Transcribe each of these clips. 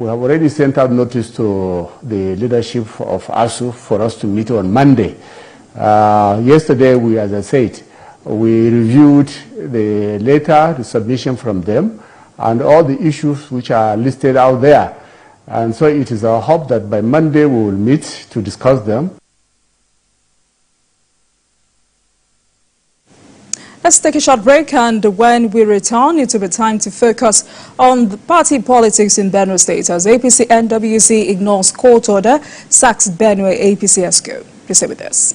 We have already sent out notice to the leadership of ASU for us to meet on Monday. Yesterday, as I said, we reviewed the letter, the submission from them, and all the issues which are listed out there. And so it is our hope that by Monday we will meet to discuss them. Let's take a short break, and when we return, it will be time to focus on the party politics in Benue State as APC NWC ignores court order, sacks Benue APC ESCO. Please stay with us.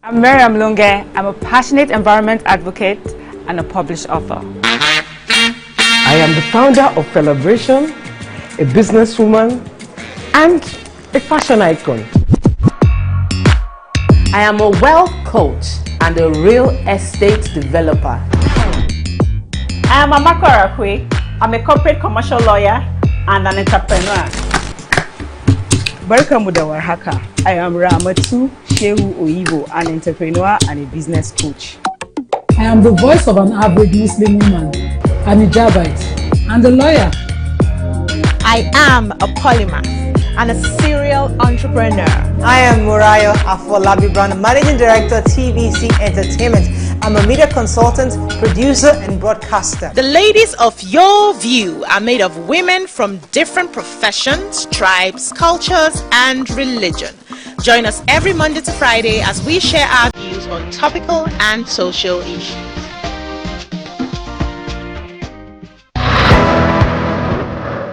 I'm Miriam Lunge. I'm a passionate environment advocate and a published author. I am the founder of Celebration, a businesswoman, and a fashion icon. I am a wealth coach and a real estate developer. I am Amako Arakwe. I'm a corporate commercial lawyer and an entrepreneur. Welcome to Warhaka. I am Ramatu Shehu Oyibo, an entrepreneur and a business coach. I am the voice of an average Muslim woman, an hijabite, and a lawyer. I am a polymath and a serial entrepreneur. I am Murayo Afolabi Brown, Managing Director, TVC Entertainment. I'm a media consultant, producer, and broadcaster. The ladies of your view are made of women from different professions, tribes, cultures, and religion. Join us every Monday to Friday as we share our views on topical and social issues.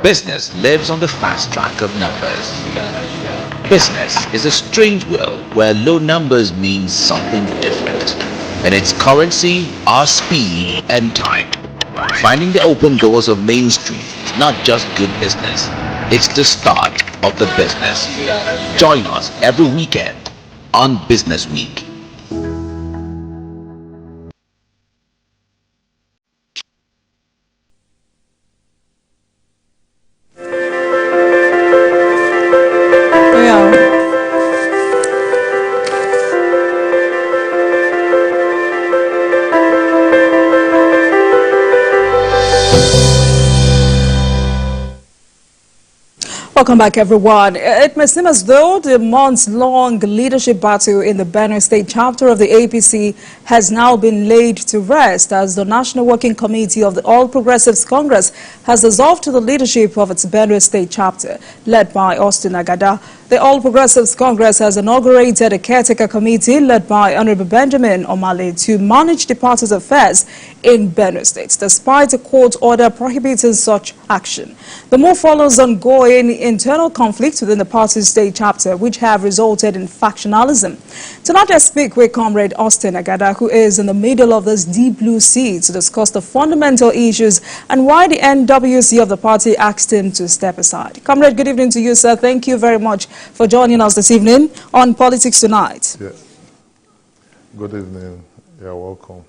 Business lives on the fast track of numbers. Business is a strange world where low numbers mean something different. And its currency are speed and time. Finding the open doors of Main Street is not just good business, it's the start of the business. Join us every weekend on Business Week. Welcome back, everyone. It may seem as though the months-long leadership battle in the Benue State chapter of the APC has now been laid to rest as the National Working Committee of the All Progressives Congress has dissolved to the leadership of its Benue State chapter, led by Austin Agada. The All Progressives Congress has inaugurated a caretaker committee led by Honorable Benjamin Omale to manage the party's affairs in Benue State, despite a court order prohibiting such action. The move follows ongoing internal conflicts within the party's state chapter, which have resulted in factionalism. Tonight, I speak with Comrade Austin Agada, who is in the middle of this deep blue sea, to discuss the fundamental issues and why the NWC of the party asked him to step aside. Comrade, good evening to you, sir. Thank you very much for joining us this evening on Politics Tonight. Yes. Good evening. You're welcome.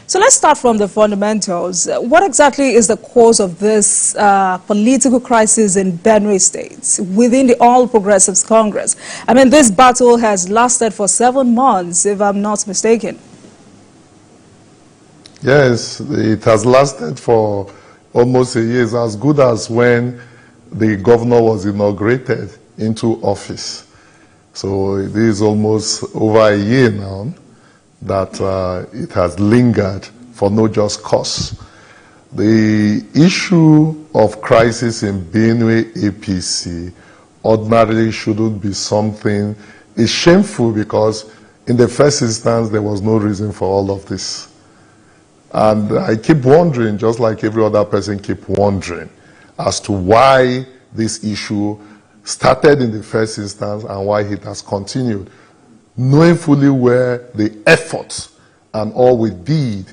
So let's start from the fundamentals. What exactly is the cause of this political crisis in Benue State within the All Progressives Congress? I mean, this battle has lasted for 7 months, if I'm not mistaken. Yes, it has lasted for almost a year. It's as good as when the governor was inaugurated into office. So it is almost over a year now that it has lingered for no just cause. The issue of crisis in Benue APC ordinarily shouldn't be something. It's shameful because in the first instance there was no reason for all of this. And I keep wondering, just like every other person keep wondering, as to why this issue started in the first instance and why it has continued, knowing fully where the efforts and all we did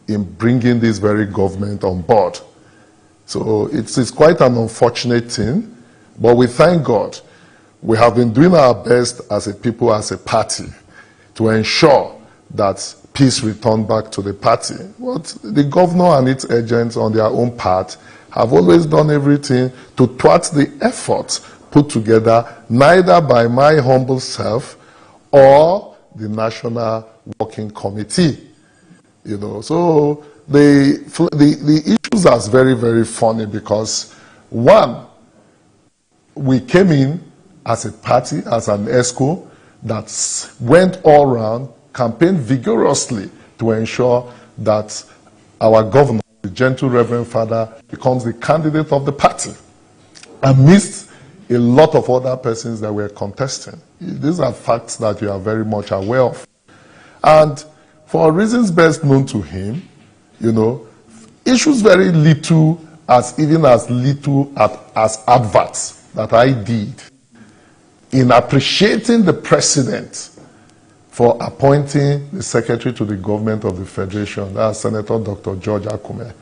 in bringing this very government on board. So it's quite an unfortunate thing, but we thank God. We have been doing our best as a people, as a party, to ensure that peace returned back to the party. But the governor and its agents on their own part have always done everything to thwart the efforts put together neither by my humble self or the National Working Committee. You know, so the issues are very, very funny because, one, we came in as a party, as an ESCO that went all around, campaigned vigorously to ensure that our governor, the Gentle Reverend Father, becomes the candidate of the party, amidst a lot of other persons that were contesting. These are facts that you are very much aware of. And for reasons best known to him, you know, issues very little, as little as adverts that I did in appreciating the president for appointing the secretary to the government of the federation, that's Senator Dr. George Akume,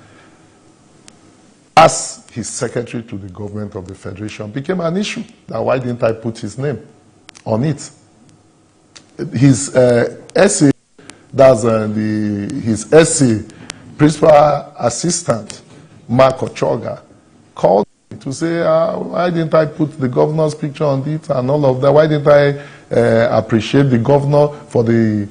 as his secretary to the government of the federation, became an issue. Now, why didn't I put his name on it? His essay, that's his essay, principal assistant, Mark Ochoga, called me to say, why didn't I put the governor's picture on it and all of that? Why didn't I appreciate the governor for the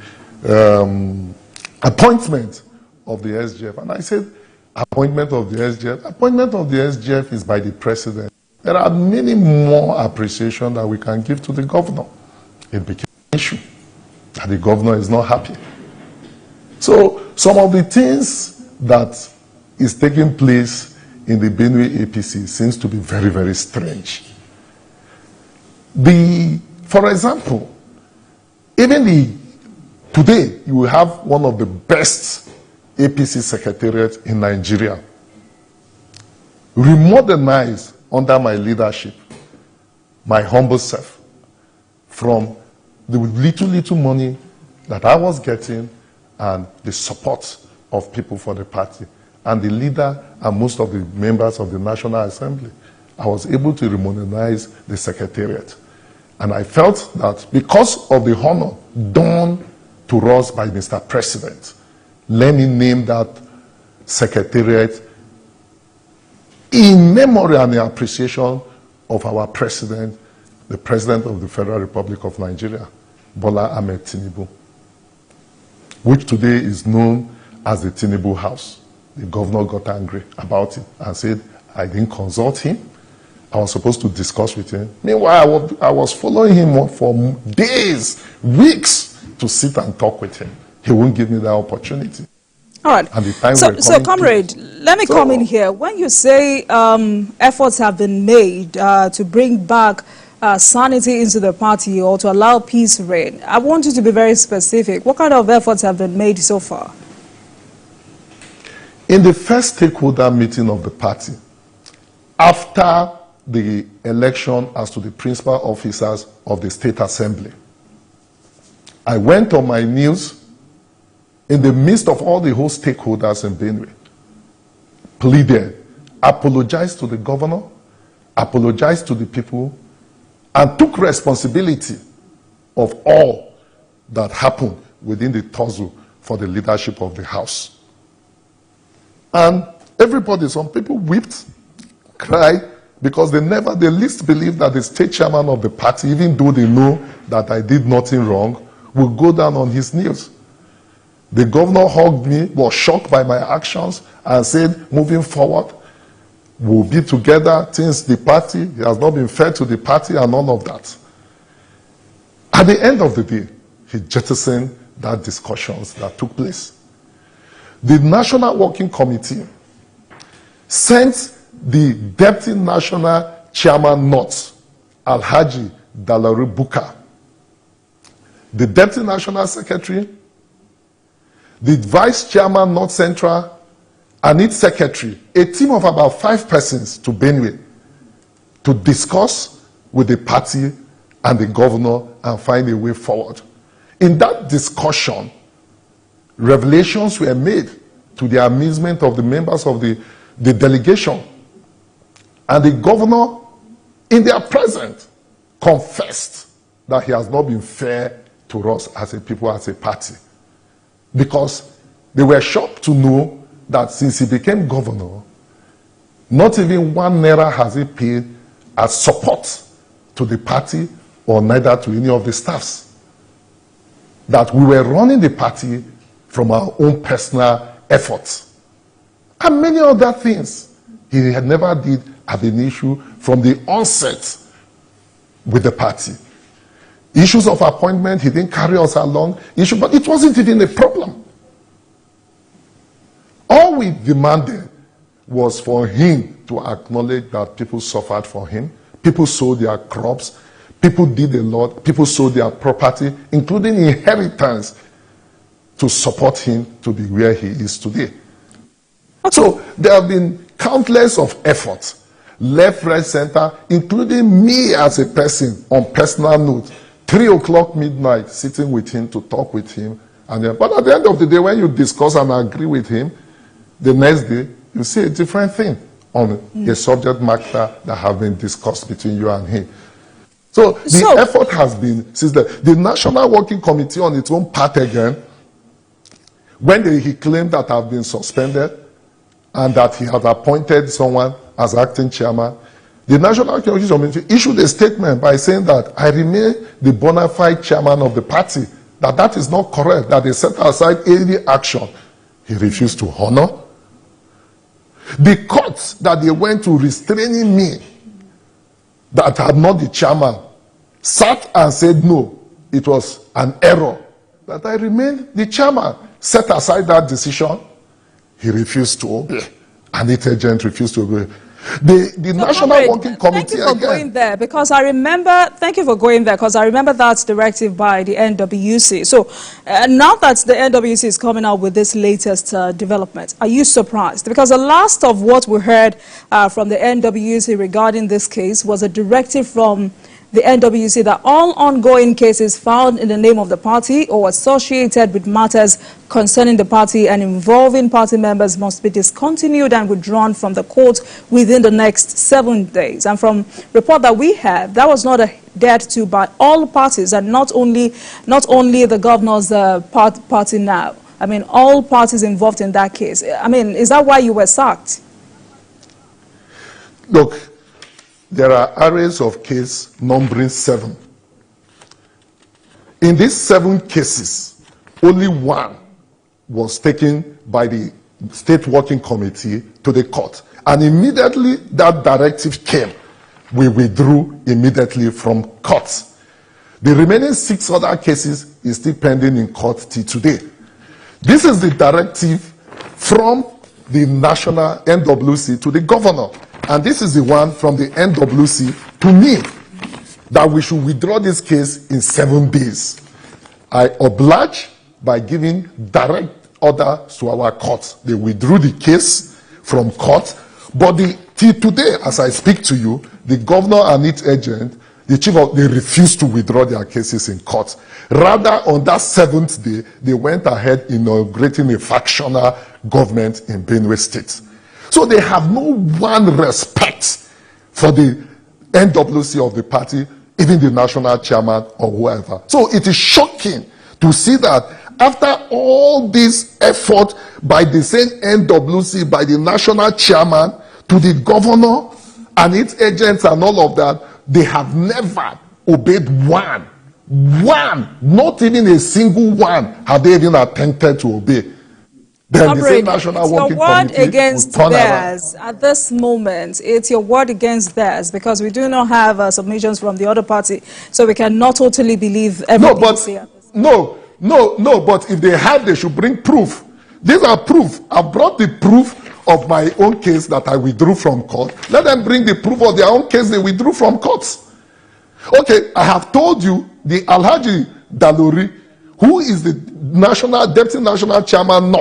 appointment of the SGF? And I said, appointment of the SGF? Appointment of the SGF is by the president. There are many more appreciation that we can give to the governor. It became an issue that the governor is not happy. So some of the things that is taking place in the Benue APC seems to be very, very strange. For example, today you will have one of the best APC secretariats in Nigeria, remodernized under my leadership, my humble self, from the little money that I was getting and the support of people for the party and the leader and most of the members of the National Assembly. I was able to remodernize the secretariat. And I felt that because of the honor done to us by Mr. President, let me name that secretariat in memory and in appreciation of our president, the President of the Federal Republic of Nigeria, Bola Ahmed Tinubu, which today is known as the Tinubu House. The governor got angry about it and said, I didn't consult him. I was supposed to discuss with him. Meanwhile, I was following him for days, weeks, to sit and talk with him. He won't give me that opportunity. All right. And the time so comrade, let me come in here. When you say efforts have been made to bring back sanity into the party or to allow peace reign, I want you to be very specific. What kind of efforts have been made so far? In the first stakeholder meeting of the party, after the election as to the principal officers of the State Assembly, I went on my knees in the midst of all the whole stakeholders in Benue, pleaded, apologized to the governor, apologized to the people, and took responsibility of all that happened within the tussle for the leadership of the House. And everybody, some people wept, cried, because they never the least believed that the state chairman of the party, even though they know that I did nothing wrong, will go down on his knees. The governor hugged me, was shocked by my actions, and said, moving forward, we'll be together since the party, he has not been fair to the party and all of that. At the end of the day, he jettisoned that discussions that took place. The National Working Committee sent the Deputy National Chairman North, Alhaji Dalaru Buka, the Deputy National Secretary, the Vice Chairman North Central, and its Secretary, a team of about 5 persons to Benue to discuss with the party and the governor and find a way forward. In that discussion, revelations were made to the amusement of the members of the delegation. And the governor, in their presence, confessed that he has not been fair to us as a people, as a party. Because they were shocked to know that since he became governor, Not even 1 naira has he paid as support to the party or neither to any of the staffs. That we were running the party from our own personal efforts. And many other things he had never did have an issue from the onset with the party. Issues of appointment, he didn't carry us along. But it wasn't even a problem. All we demanded was for him to acknowledge that people suffered for him. People sold their crops. People did a lot. People sold their property, including inheritance, to support him to be where he is today. Okay. So there have been countless of efforts, left, right, center, including me as a person on personal note, 3 o'clock midnight, sitting with him to talk with him. But at the end of the day, when you discuss and agree with him, the next day, you see a different thing on a subject matter that have been discussed between you and him. So the effort has been, since the National Working Committee on its own part again, when he claimed that I've been suspended and that he had appointed someone as acting chairman, the National Working Committee issued a statement by saying that I remain the bona fide chairman of the party, that is not correct, that they set aside any action. He refused to honor. The courts that they went to restraining me, that I'm not the chairman, sat and said no, it was an error, that I remained the chairman, set aside that decision. He refused to obey, and the agent refused to obey. The National Working Committee. Thank you for going there, because I remember. Thank you for going there, because I remember that directive by the NWC. So now that the NWC is coming out with this latest development, are you surprised? Because the last of what we heard from the NWC regarding this case was a directive from the NWC that all ongoing cases found in the name of the party or associated with matters concerning the party and involving party members must be discontinued and withdrawn from the court within the next 7 days. And from report that we have, that was not adhered to by all parties, and not only the governor's party now. I mean, all parties involved in that case. I mean, is that why you were sacked? Look, there are arrays of cases numbering 7. In these 7 cases, only 1 was taken by the State Working Committee to the court. And immediately that directive came, we withdrew immediately from court. The remaining 6 other cases is still pending in court till today. This is the directive from the national NWC to the governor. And this is the one from the NWC to me, that we should withdraw this case in 7 days. I oblige by giving direct order to our courts. They withdrew the case from court, but till today, as I speak to you, the governor and its agent, they refused to withdraw their cases in court. Rather, on that 7th day, they went ahead inaugurating a factional government in Benue State. So they have no one respect for the NWC of the party, even the national chairman or whoever. So it is shocking to see that after all this effort by the same NWC, by the national chairman, to the governor and its agents and all of that, they have never obeyed one, not even a single one have they even attempted to obey. Then the same National Working Committee against theirs at this moment. It's your word against theirs, because we do not have submissions from the other party, so we cannot totally believe everything you say. No, but if they have, they should bring proof. These are proof. I've brought the proof of my own case that I withdrew from court. Let them bring the proof of their own case they withdrew from courts. Okay, I have told you the Alhaji Dalori, who is the deputy national chairman,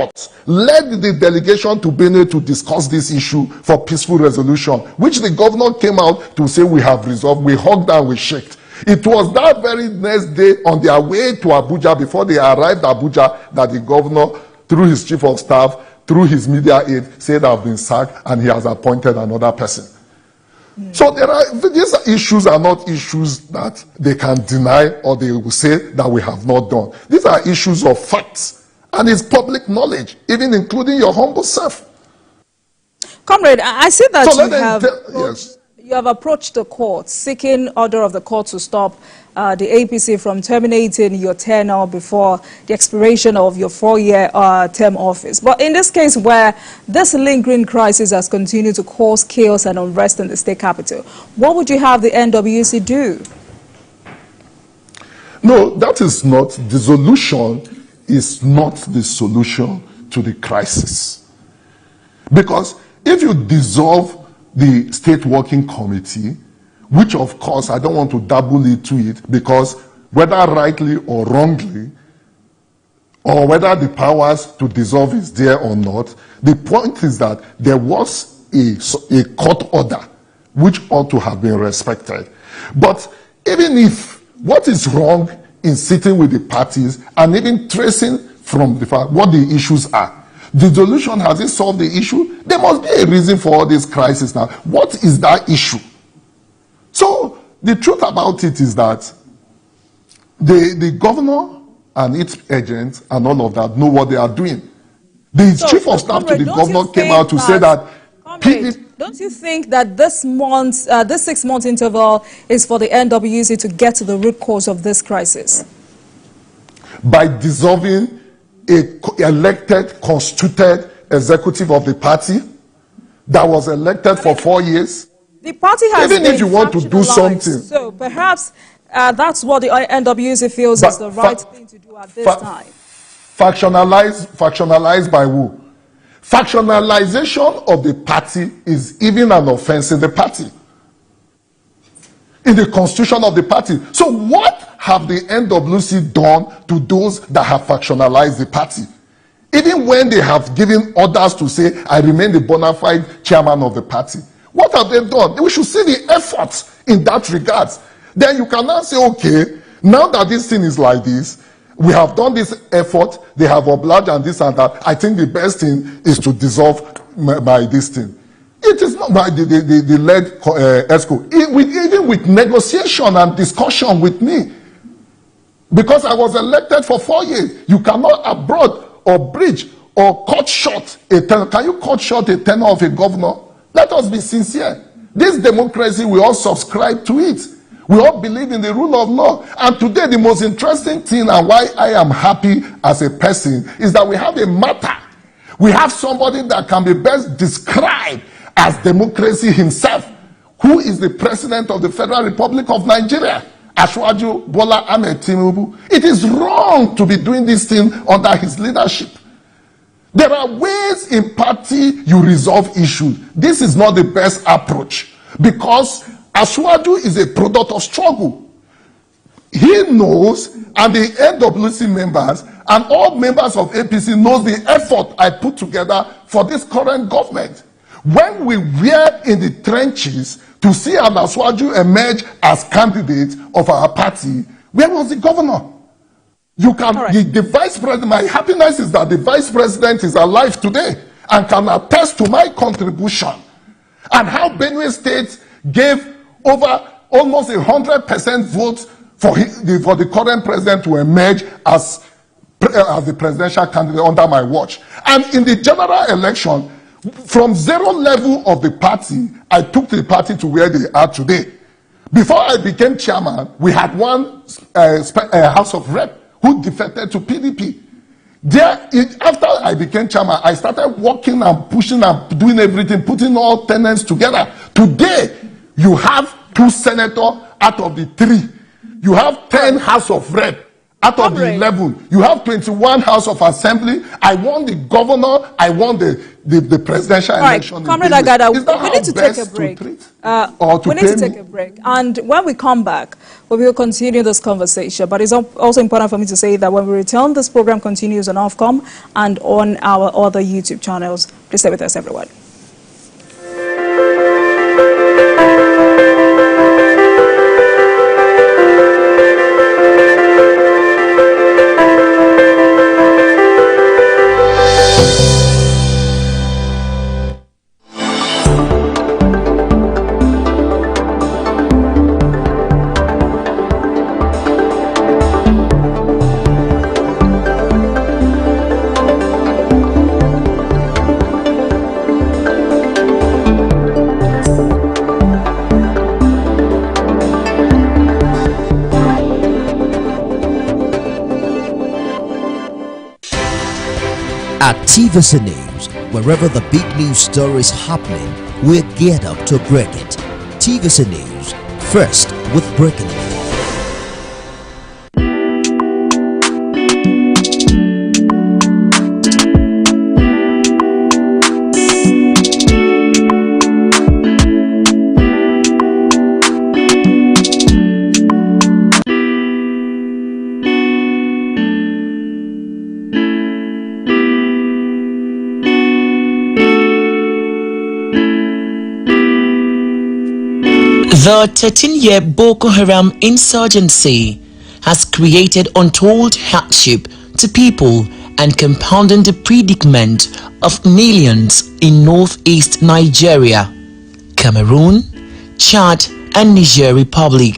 led the delegation to Benue to discuss this issue for peaceful resolution, which the governor came out to say we have resolved. We hugged and we shook. It was that very next day on their way to Abuja, before they arrived at Abuja, that the governor, through his chief of staff, through his media aide, said I've been sacked and he has appointed another person. So these issues are not issues that they can deny or they will say that we have not done. These are issues of facts, and it's public knowledge, even including your humble self. Comrade, I see that Yes. you have approached the court seeking order of the court to stop the APC from terminating your tenure before the expiration of your 4-year term office. But in this case where this lingering crisis has continued to cause chaos and unrest in the state capital, what would you have the NWC do? No, that is not. Dissolution is not the solution to the crisis. Because if you dissolve the State Working Committee, which of course I don't want to dabble into it, because whether rightly or wrongly, or whether the powers to dissolve is there or not, the point is that there was a court order which ought to have been respected. But even if, what is wrong in sitting with the parties and even tracing from the fact what the issues are? Dissolution, has it solved the issue? There must be a reason for all this crisis now. What is that issue? So the truth about it is that the governor and its agents and all of that know what they are doing. The chief of staff to the governor came out to say that don't you think that this 6-month interval is for the NWC to get to the root cause of this crisis? By dissolving a elected, constituted executive of the party that was elected for 4 years. The party has even if you want to do something. So perhaps that's what the NWC feels is the right thing to do at this time. Factionalized by who? Factionalization of the party is even an offense in the party, in the constitution of the party. So what have the NWC done to those that have factionalized the party? Even when they have given orders to say, I remain the bona fide chairman of the party. What have they done? We should see the effort in that regard. Then you can now say, okay, now that this thing is like this, we have done this effort, they have obliged and this and that. I think the best thing is to dissolve by this thing. It is not by the led ESCO. Even with negotiation and discussion with me. Because I was elected for 4 years. You cannot abroad or bridge or cut short a tenure. Can you cut short a tenure of a governor? Let us be sincere. This democracy, we all subscribe to it. We all believe in the rule of law. And today, the most interesting thing and why I am happy as a person is that we have a matter. We have somebody that can be best described as democracy himself, who is the president of the Federal Republic of Nigeria, Asiwaju Bola Ahmed Tinubu. It is wrong to be doing this thing under his leadership. There are ways in party you resolve issues. This is not the best approach because Asiwaju is a product of struggle. He knows, and the NWC members and all members of APC knows the effort I put together for this current government. When we were in the trenches to see Asiwaju emerge as candidate of our party, where was the governor? You can, the vice president, my happiness is that the vice president is alive today and can attest to my contribution and how Benue State gave over almost 100% votes for the current president to emerge as the presidential candidate under my watch. And in the general election, from zero level of the party, I took the party to where they are today. Before I became chairman, we had one House of Rep who defected to PDP. There, after I became chairman, I started working and pushing and doing everything, putting all tenants together. Today, you have 2 senators out of the 3. You have 10 House of Rep out of the 11. You have 21 House of Assembly. I won the governor. I won the presidential election. Comrade Agada, we need to take a break. We need to take a break. And when we come back, we will continue this conversation. But it's also important for me to say that when we return, this program continues on Ofcom and on our other YouTube channels. Please stay with us, everyone. At TVC News, wherever the big news story is happening, we're geared up to break it. TVC News, first with breaking news. The 13-year Boko Haram insurgency has created untold hardship to people and compounding the predicament of millions in northeast Nigeria, Cameroon, Chad, and Niger Republic.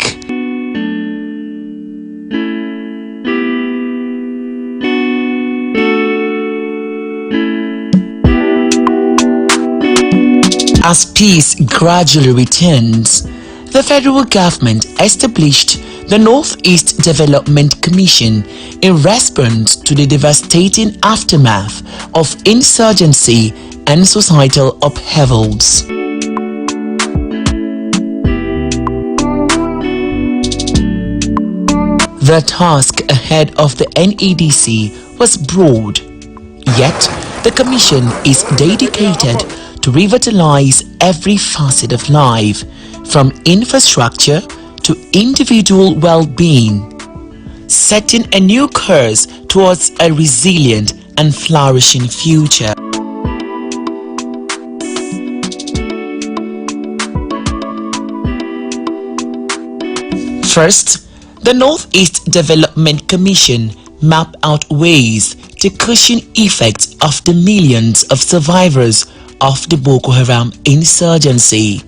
As peace gradually returns, the federal government established the Northeast Development Commission in response to the devastating aftermath of insurgency and societal upheavals. The task ahead of the NEDC was broad, yet the commission is dedicated to revitalize every facet of life, from infrastructure to individual well-being, setting a new course towards a resilient and flourishing future. First, the Northeast Development Commission mapped out ways to cushion effects of the millions of survivors of the Boko Haram insurgency.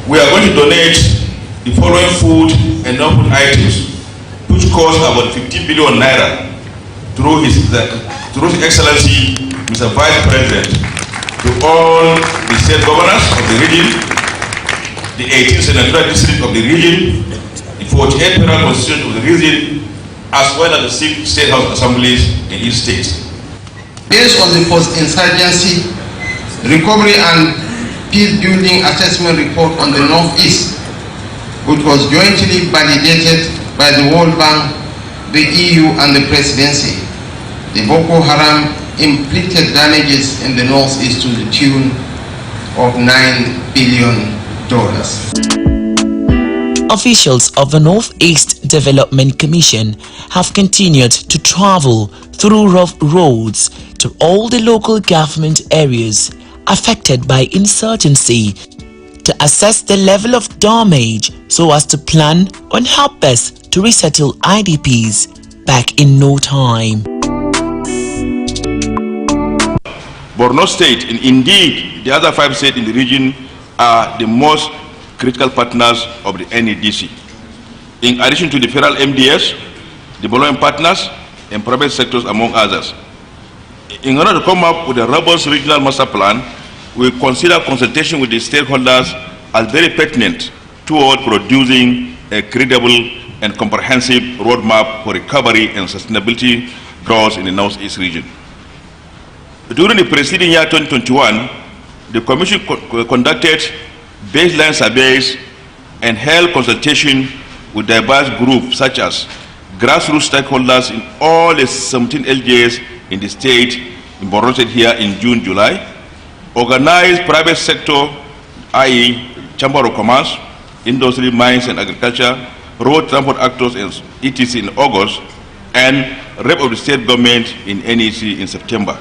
We are going to donate the following food and non-food items, which cost about 50 billion naira through His Excellency Mr. Vice President, to all the state governors of the region, the 18 senatorial districts of the region, the 48 federal constituents of the region, as well as the 6 state house assemblies in each state. Based on the post-insurgency recovery and peace-building assessment report on the Northeast, which was jointly validated by the World Bank, the EU, and the Presidency, the Boko Haram inflicted damages in the Northeast to the tune of $9 billion. Officials of the Northeast Development Commission have continued to travel through rough roads to all the local government areas affected by insurgency to assess the level of damage so as to plan on how best to resettle IDPs back in no time. Borno State, and indeed the other 5 states in the region, are the most critical partners of the NEDC. In addition to the federal MDS, the following partners and private sectors, among others. In order to come up with a robust regional master plan, we consider consultation with the stakeholders as very pertinent toward producing a credible and comprehensive roadmap for recovery and sustainability growth in the Northeast region. During the preceding year 2021, the Commission conducted baseline surveys and held consultation with diverse groups such as grassroots stakeholders in all the 17 LGAs in the state, in Borno State here in June, July, organized private sector, i.e. Chamber of Commerce, Industry, Mines and Agriculture, road transport actors and etc. in August, and rep of the state government in NEC in September.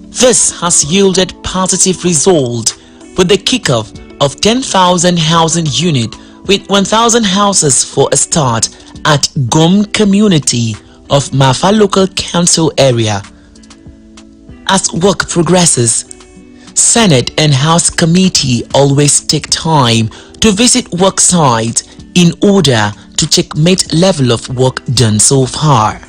This has yielded positive result with the kickoff of 10,000 housing unit with 1,000 houses for a start at Gom community of Mafa local council area. As work progresses, Senate and House Committee always take time to visit work sites in order to checkmate level of work done so far.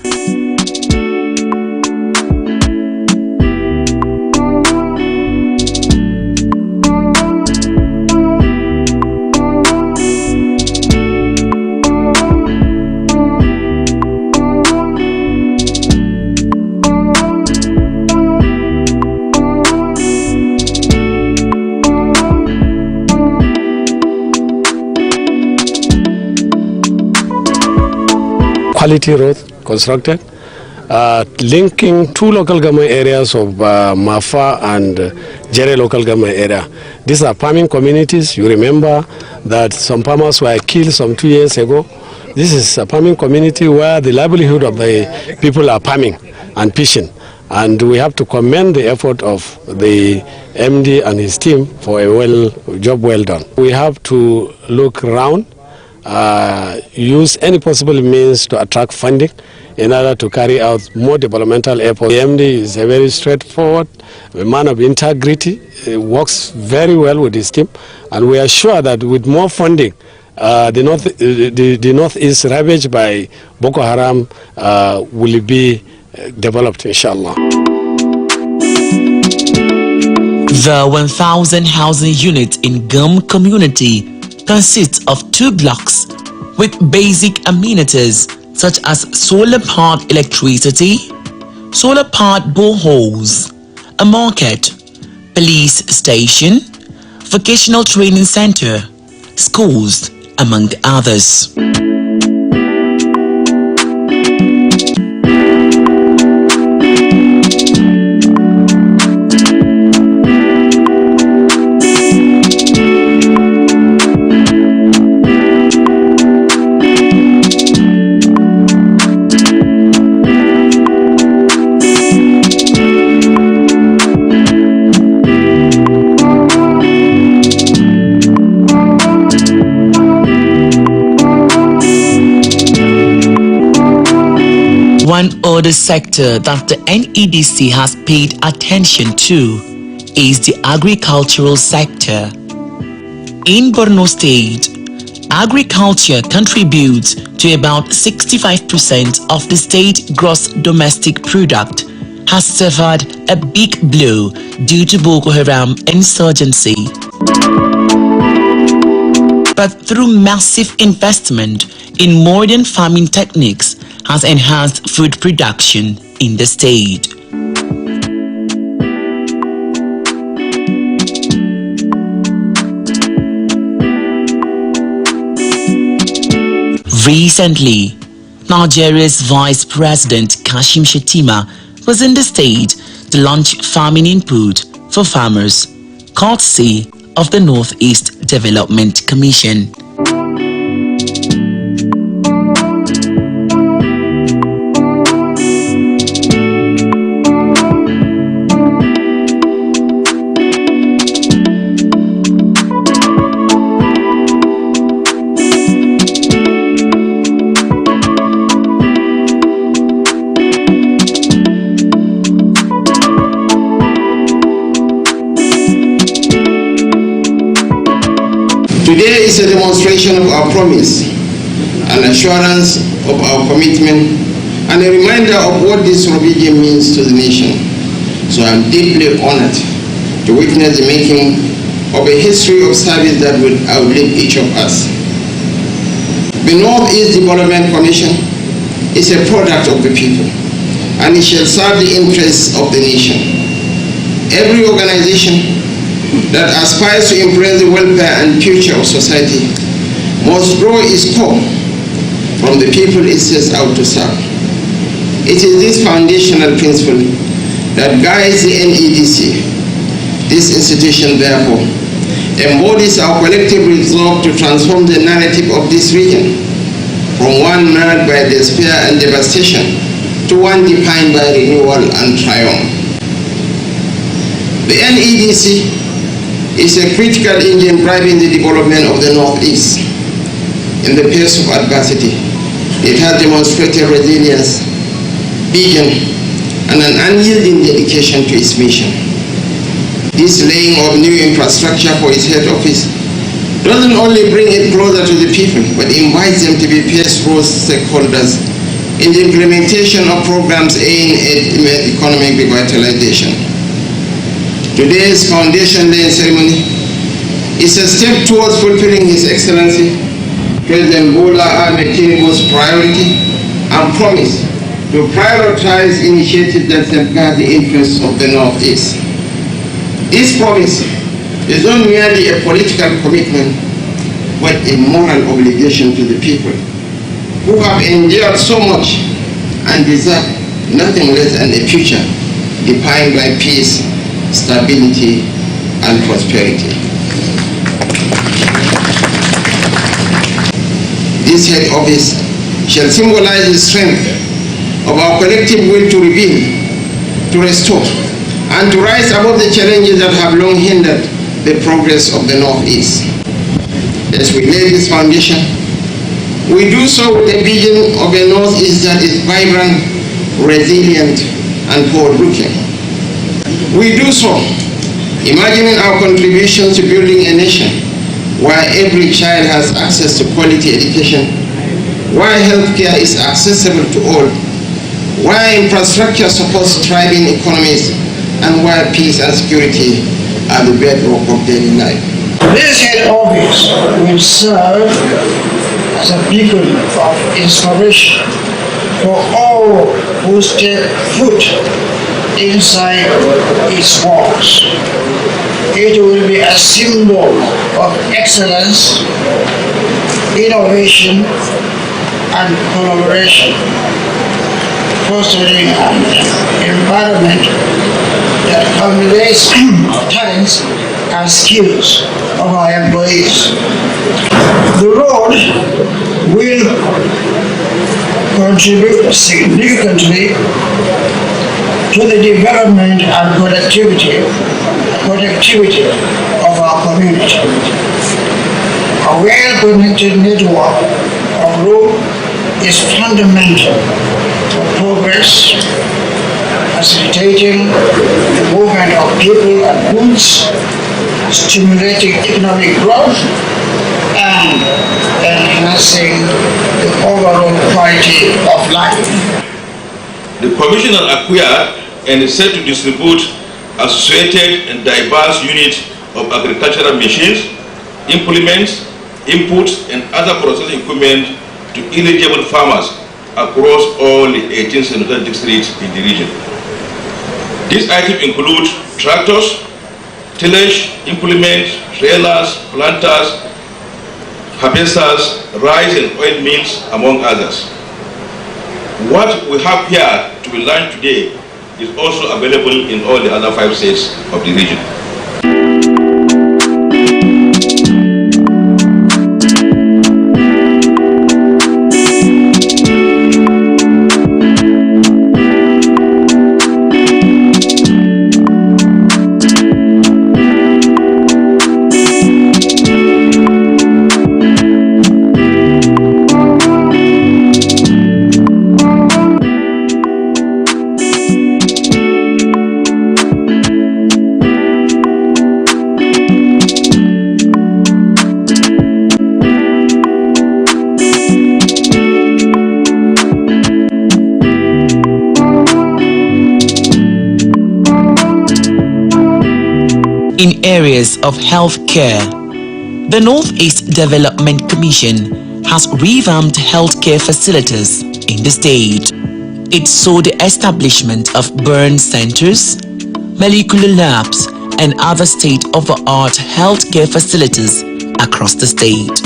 quality road constructed, linking two local government areas of Mafa and Jere local government area. These are farming communities. You remember that some farmers were killed some 2 years ago. This is a farming community where the livelihood of the people are farming and fishing. And we have to commend the effort of the MD and his team for a job well done. We have to look around, use any possible means to attract funding in order to carry out more developmental efforts. The MD is a very straightforward, a man of integrity, works very well with his team, and we are sure that with more funding, the Northeast ravaged by Boko Haram will be developed, inshallah. The 1,000 housing units in Gum community consists of 2 blocks with basic amenities such as solar-powered electricity, solar-powered boreholes, a market, police station, vocational training center, schools, among others. One other sector that the NEDC has paid attention to is the agricultural sector. In Borno State, agriculture contributes to about 65% of the state gross domestic product, has suffered a big blow due to Boko Haram insurgency. But through massive investment in modern farming techniques, has enhanced food production in the state. Recently, Nigeria's Vice President Kashim Shettima was in the state to launch farming input for farmers, courtesy of the Northeast Development Commission. Today is a demonstration of our promise, an assurance of our commitment, and a reminder of what this region means to the nation. So I'm deeply honored to witness the making of a history of service that will outlive each of us. The Northeast Development Commission is a product of the people, and it shall serve the interests of the nation. Every organization that aspires to improve the welfare and future of society must draw its core from the people it sets out to serve. It is this foundational principle that guides the NEDC. This institution, therefore, embodies our collective resolve to transform the narrative of this region from one marred by despair and devastation to one defined by renewal and triumph. The NEDC is a critical engine driving the development of the Northeast. In the face of adversity, it has demonstrated resilience, vision, and an unyielding dedication to its mission. This laying of new infrastructure for its head office doesn't only bring it closer to the people, but invites them to be first-row stakeholders in the implementation of programs aimed at economic revitalization. Today's foundation laying ceremony is a step towards fulfilling His Excellency President Bola Ahmed Tinubu's priority and promise to prioritize initiatives that safeguard the interests of the Northeast. This promise is not merely a political commitment, but a moral obligation to the people. who have endured so much and deserve nothing less than a future defined by peace, stability, and prosperity. This head office shall symbolize the strength of our collective will to rebuild, to restore, and to rise above the challenges that have long hindered the progress of the Northeast. As we lay this foundation, we do so with a vision of a Northeast that is vibrant, resilient, and forward-looking. We do so imagining our contributions to building a nation where every child has access to quality education, where healthcare is accessible to all, where infrastructure supports thriving economies, and where peace and security are the bedrock of daily life. This head office will serve as a beacon of inspiration for all who step foot inside its walls. It will be a symbol of excellence, innovation, and collaboration, fostering an environment that cultivates talents and skills of our employees. The road will contribute significantly to the development and productivity of our community. A well-connected network of road is fundamental for progress, facilitating the movement of people and goods, stimulating economic growth, and enhancing the overall quality of life. The provisional acquired and is set to distribute associated and diverse units of agricultural machines, implements, inputs, and other processing equipment to eligible farmers across all the 18 senatorial districts in the region. These items include tractors, tillage, implements, trailers, planters, harvesters, rice and oil mills, among others. What we have here to be learned today is also available in all the other 5 states of the region. In areas of healthcare, the Northeast Development Commission has revamped healthcare facilities in the state. It saw the establishment of burn centers, molecular labs, and other state-of-the-art healthcare facilities across the state.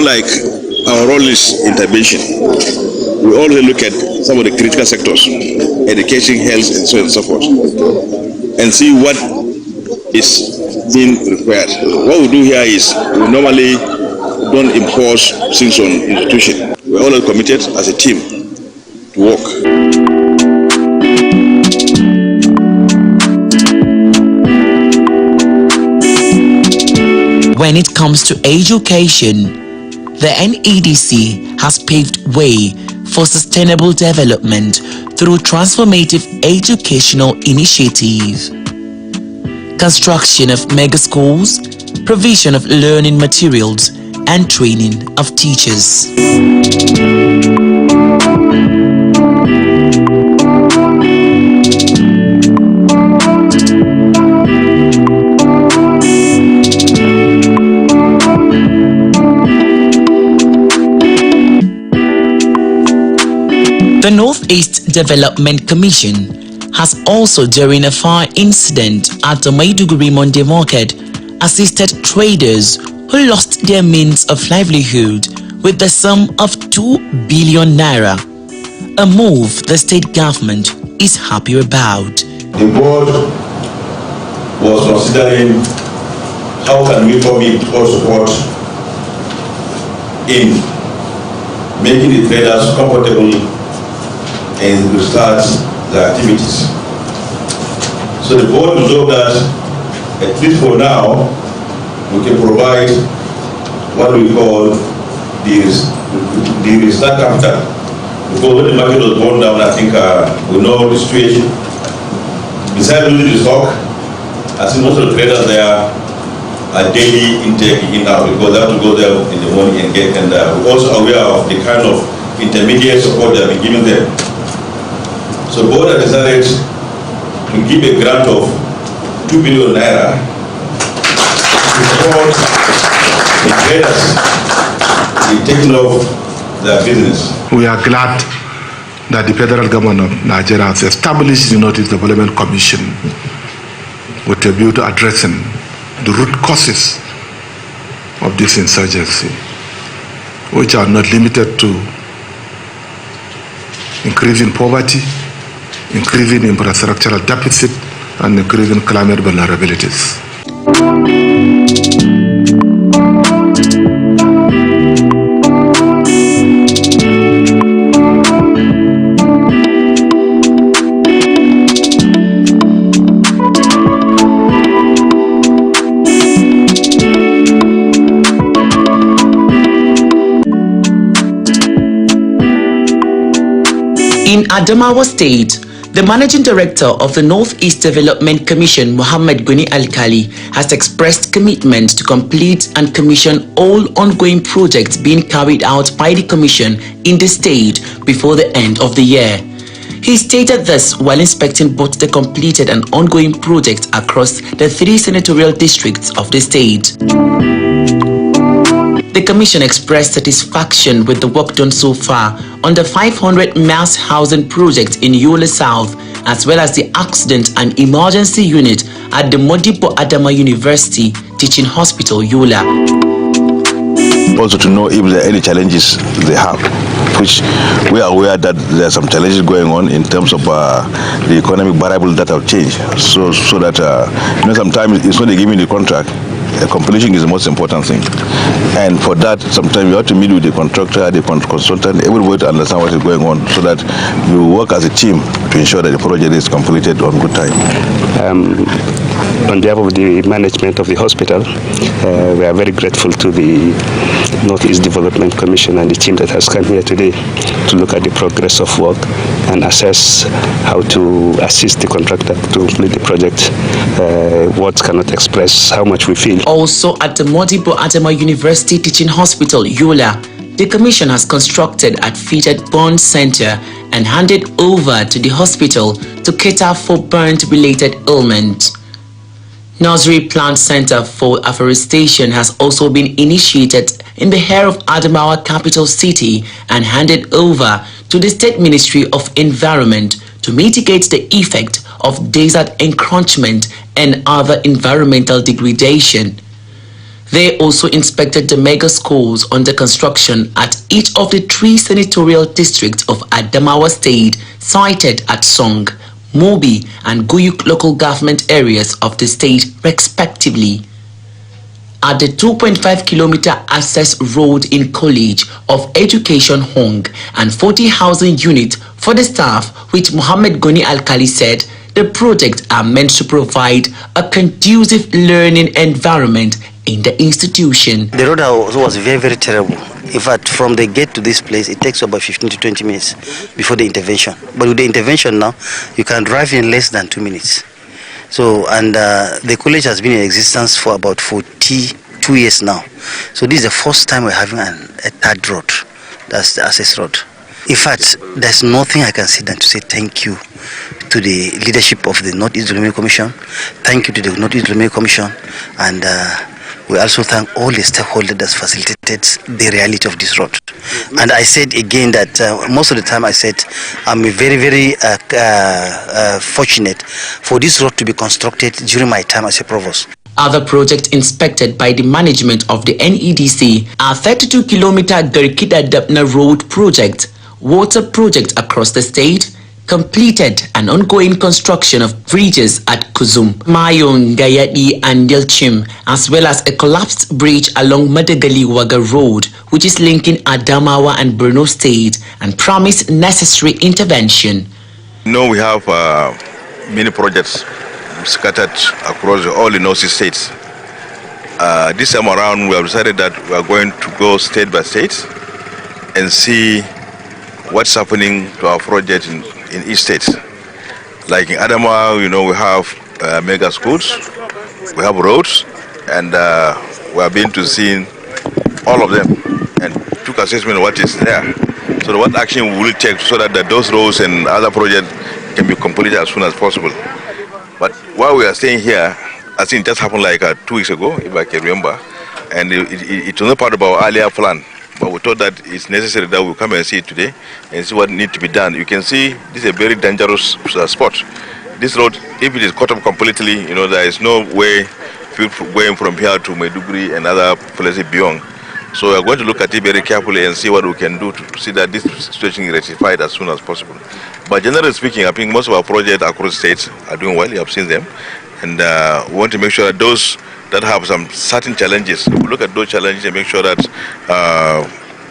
Like our role is intervention. We always look at some of the critical sectors, education, health, and so on and so forth, and see what is being required. What we do here is we normally don't impose things on institution. We're always committed as a team to work. When it comes to education, the NEDC has paved way for sustainable development through transformative educational initiatives. Construction of mega schools, provision of learning materials, and training of teachers. The Northeast Development Commission has also, during a fire incident at the Maiduguri Monday market, assisted traders who lost their means of livelihood with the sum of 2 billion naira, a move the state government is happy about. The board was considering how can we commit or support in making the traders comfortable and restart their activities. So the board resolved that, at least for now, we can provide what we call the restart capital. Because when the market was born down, I think we know the situation. Besides losing the stock, I think most of the traders there are daily intake in out because they have to go there in the morning and get, and we're also aware of the kind of intermediate support they have been given them. So the board has decided to give a grant of 2 billion naira to support the traders in taking off their business. We are glad that the federal government of Nigeria has established the Northeast Development Commission with a view to addressing the root causes of this insurgency, which are not limited to increasing poverty, increasing infrastructural deficit, and increasing climate vulnerabilities. In Adamawa State, the Managing Director of the Northeast Development Commission, Muhammad Guni Alkali, has expressed commitment to complete and commission all ongoing projects being carried out by the Commission in the state before the end of the year. He stated this while inspecting both the completed and ongoing projects across the 3 senatorial districts of the state. The Commission expressed satisfaction with the work done so far on the 500 mass housing project in Yola South, as well as the accident and emergency unit at the Modibo Adama University Teaching Hospital, Yola. Also to know if there are any challenges they have, which we are aware that there are some challenges going on in terms of the economic variables that have changed. So that, sometimes it's not they giving the contract. Completion is the most important thing, and for that sometimes you have to meet with the contractor, the consultant, everybody to understand what is going on, so that you work as a team to ensure that the project is completed on good time. On behalf of the management of the hospital, we are very grateful to the Northeast Development Commission and the team that has come here today to look at the progress of work and assess how to assist the contractor to complete the project. Words cannot express how much we feel. Also at the Modibo Adama University Teaching Hospital, Yola, the Commission has constructed a fitted burn center and handed over to the hospital to cater for burn-related ailments. Nursery Plant Center for Afforestation has also been initiated in the hair of Adamawa capital city and handed over to the State Ministry of Environment to mitigate the effect of desert encroachment and other environmental degradation. They also inspected the mega schools under construction at each of the 3 senatorial districts of Adamawa State sited at Song, Mobi and Guyuk local government areas of the state respectively. At the 2.5-kilometer access road in College of Education Hong and 40 housing units for the staff, which Muhammad Goni Alkali said the projects are meant to provide a conducive learning environment in the institution. The road was very, very terrible. In fact, from the gate to this place, it takes about 15 to 20 minutes before the intervention. But with the intervention now, you can drive in less than 2 minutes. So, and the college has been in existence for about 42 years now. So this is the first time we're having a third road. That's the access road. In fact, there's nothing I can say than to say thank you to the leadership of the Northeast Development Commission. Thank you to the Northeast Development Commission. And We also thank all the stakeholders that facilitated the reality of this road. And I said again that most of the time I said I'm very, very fortunate for this road to be constructed during my time as a provost. Other projects inspected by the management of the NEDC are 32-kilometer Garikida-Dapna Road project, water project across the state, completed an ongoing construction of bridges at Kuzum, Mayong, Gayadi and Delchim, as well as a collapsed bridge along Madagali-Waga Road, which is linking Adamawa and Benue State, and promised necessary intervention. We have many projects scattered across all the North states. This time around, we have decided that we are going to go state by state and see what's happening to our project in each state. Like in Adamawa, we have mega schools, we have roads, and we have been to see all of them and took assessment of what is there. So what action we will take so that those roads and other projects can be completed as soon as possible. But while we are staying here, I think it just happened like 2 weeks ago, if I can remember, and it was not part of our earlier plan. But we thought that it's necessary that we come and see it today and see what needs to be done. You can see this is a very dangerous spot. This road, if it is cut off completely, there is no way people going from here to Maiduguri and other places beyond. So we are going to look at it very carefully and see what we can do to see that this situation is rectified as soon as possible. But generally speaking, I think most of our projects across states are doing well. You have seen them. And we want to make sure that those that have some certain challenges, we look at those challenges and make sure that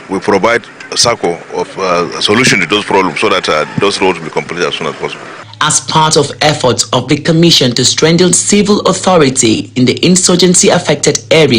we provide a circle of solution to those problems so that those roads will be completed as soon as possible. As part of efforts of the Commission to strengthen civil authority in the insurgency-affected areas,